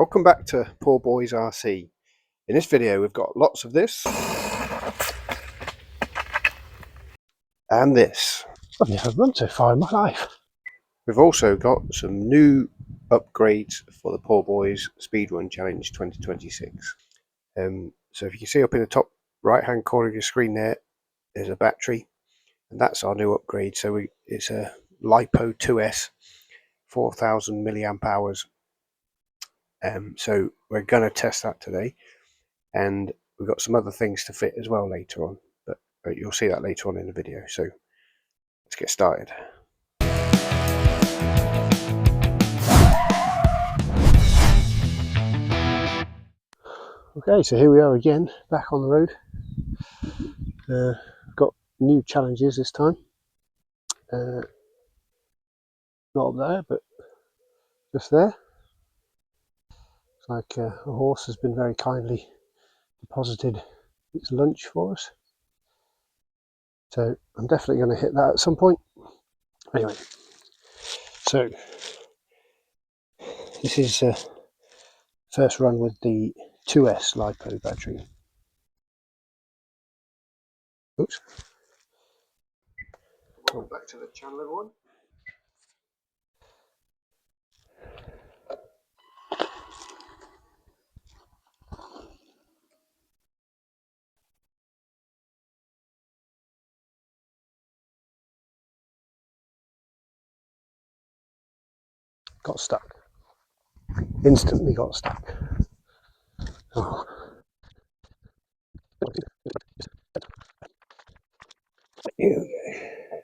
Welcome back to PoorboysRC. In this video we've got lots of this and this. I've never run so far in my life. We've also got some new upgrades for the Poor Boys Speed Run Challenge 2026. So if you can see up in the top right hand corner of your screen there's a battery, and that's our new upgrade. So it's a LiPo 2S 4000 milliamp hours. So we're going to test that today, and we've got some other things to fit as well later on, but you'll see that later on in the video. So let's get started. Okay, so here we are again, back on the road. Got new challenges this time. Not up there, but just there. It's like a horse has been very kindly deposited its lunch for us. So I'm definitely going to hit that at some point. Anyway, so this is first run with the 2S LiPo battery. Oops. Welcome back to the channel, everyone. Got stuck. Instantly got stuck. Oh. Here we go.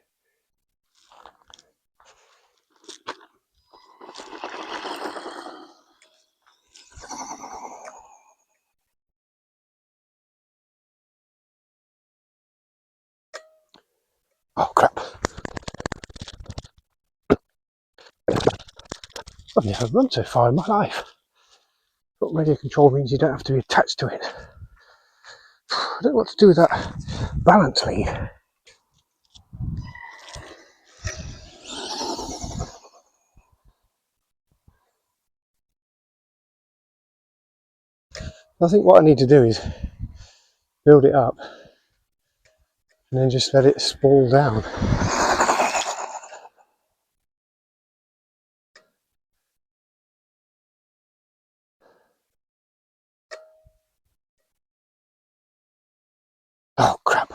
Oh crap. I've never run so far in my life. But radio control means you don't have to be attached to it. I don't know what to do with that balance lead. I think what I need to do is build it up and then just let it sprawl down. Oh crap.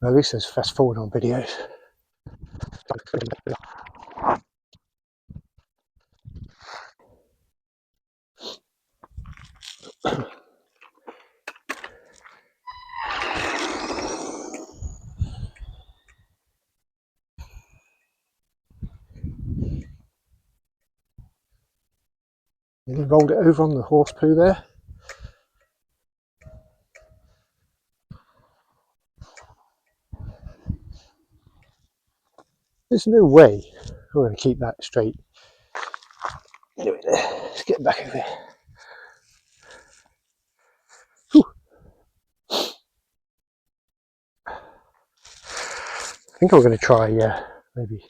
Well, at least there's fast forward on videos. Nearly rolled it over on the horse poo there. There's no way I'm going to keep that straight. Anyway, let's get back over here. Whew. I think I'm going to try maybe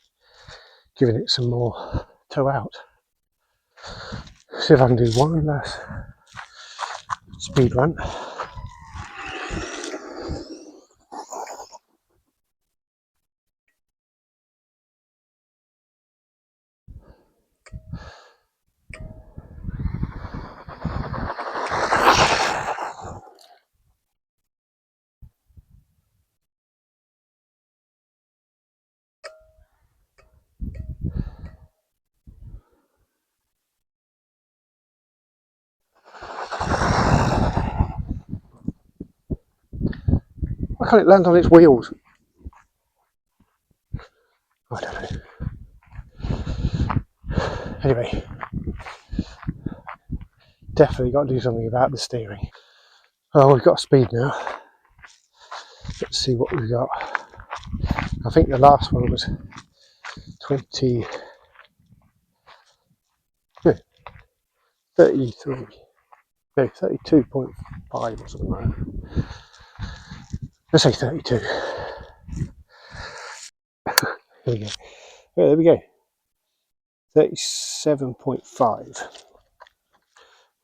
giving it some more toe out. See if I can do one last speed run. Why can't it land on its wheels? I don't know. Anyway, definitely got to do something about the steering. Oh, we've got speed now. Let's see what we've got. I think the last one was 20, no, 33, no, 32.5 or something like that. Let's say 32. There we go. Right, there we go. 37.5.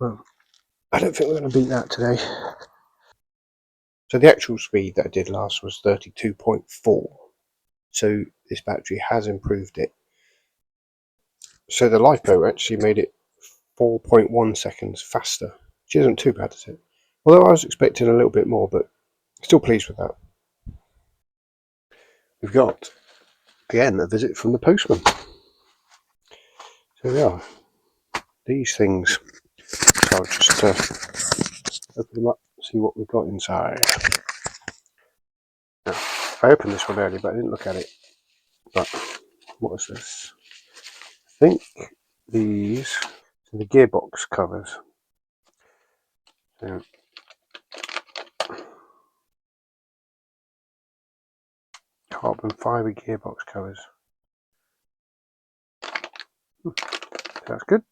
Well, I don't think we're going to beat that today. So the actual speed that I did last was 32.4. So this battery has improved it. So the LiPo actually made it 4.1 seconds faster, which isn't too bad, is it? Although I was expecting a little bit more, but still pleased with that. We've got, again, a visit from the postman. So there are these things. So I'll just open them up, see what we've got inside. Now, I opened this one earlier, but I didn't look at it. But what is this? I think these are the gearbox covers. So, carbon fibre gearbox covers. That's good.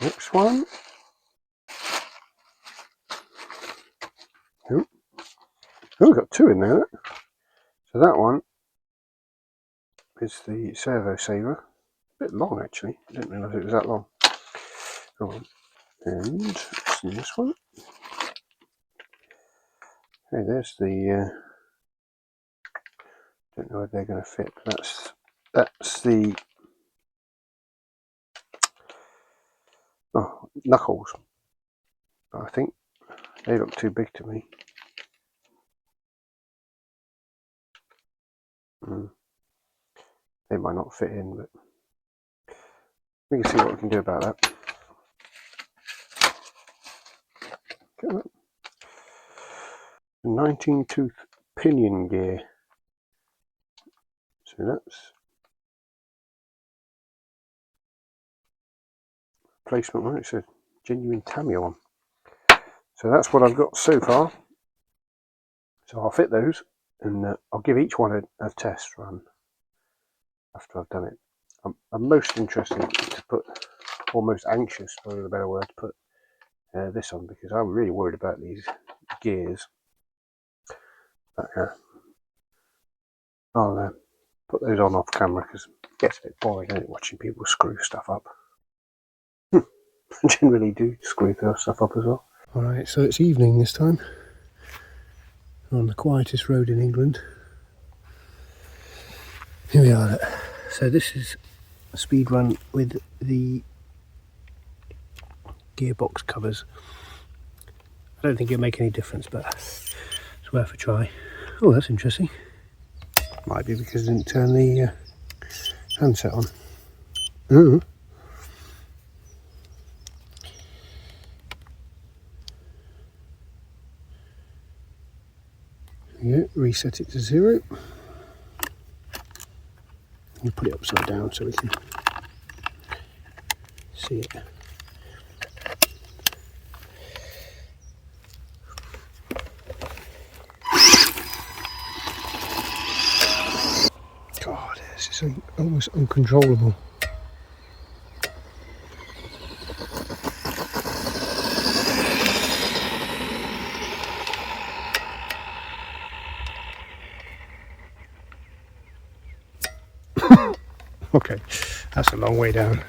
Next one. Oh, we've got two in there. So that one is the servo saver. A bit long actually. I didn't realise it was that long. Oh, and let's see this one. Okay, there's the. Don't know if they're going to fit. That's the knuckles. I think they look too big to me. They might not fit in, but we can see what we can do about that. Okay. 19-tooth pinion gear. So that's placement one. It's a genuine Tamiya one. So that's what I've got so far. So I'll fit those, and I'll give each one a test run after I've done it. I'm most interested to put, almost anxious, probably the better word, to put this on, because I'm really worried about these gears. But I'll put those on off camera, because it gets a bit boring, isn't it, watching people screw stuff up. I generally do screw stuff up as well. Alright, so it's evening this time. We're on the quietest road in England. Here we are. So this is a speed run with the gearbox covers. I don't think it'll make any difference, but it's worth a try. Oh, that's interesting. Might be because I didn't turn the handset on. Ooh. Yeah, reset it to 0. You put it upside down so we can see it. God, this is almost uncontrollable. Okay, that's a long way down.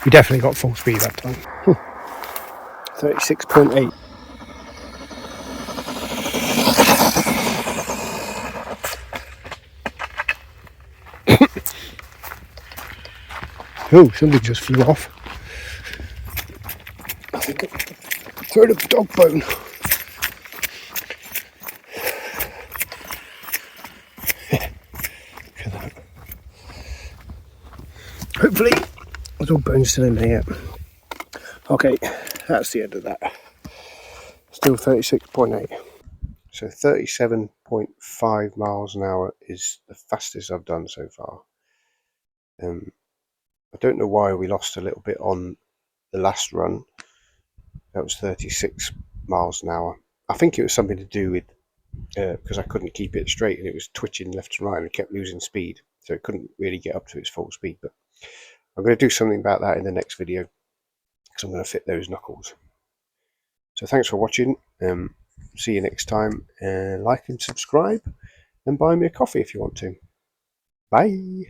We definitely got full speed that time. 36.8. Oh, something just flew off. I think I threw a dog bone. Look at that. Hopefully, the dog bone's still in there. Okay, that's the end of that. Still 36.8. So 37.5 miles an hour is the fastest I've done so far. I don't know why we lost a little bit on the last run. That was 36 miles an hour. I think it was something to do with because I couldn't keep it straight and it was twitching left and right and it kept losing speed, so it couldn't really get up to its full speed. But I'm going to do something about that in the next video, because I'm going to fit those knuckles. So thanks for watching. see you next time. Like and subscribe, and buy me a coffee if you want to. Bye.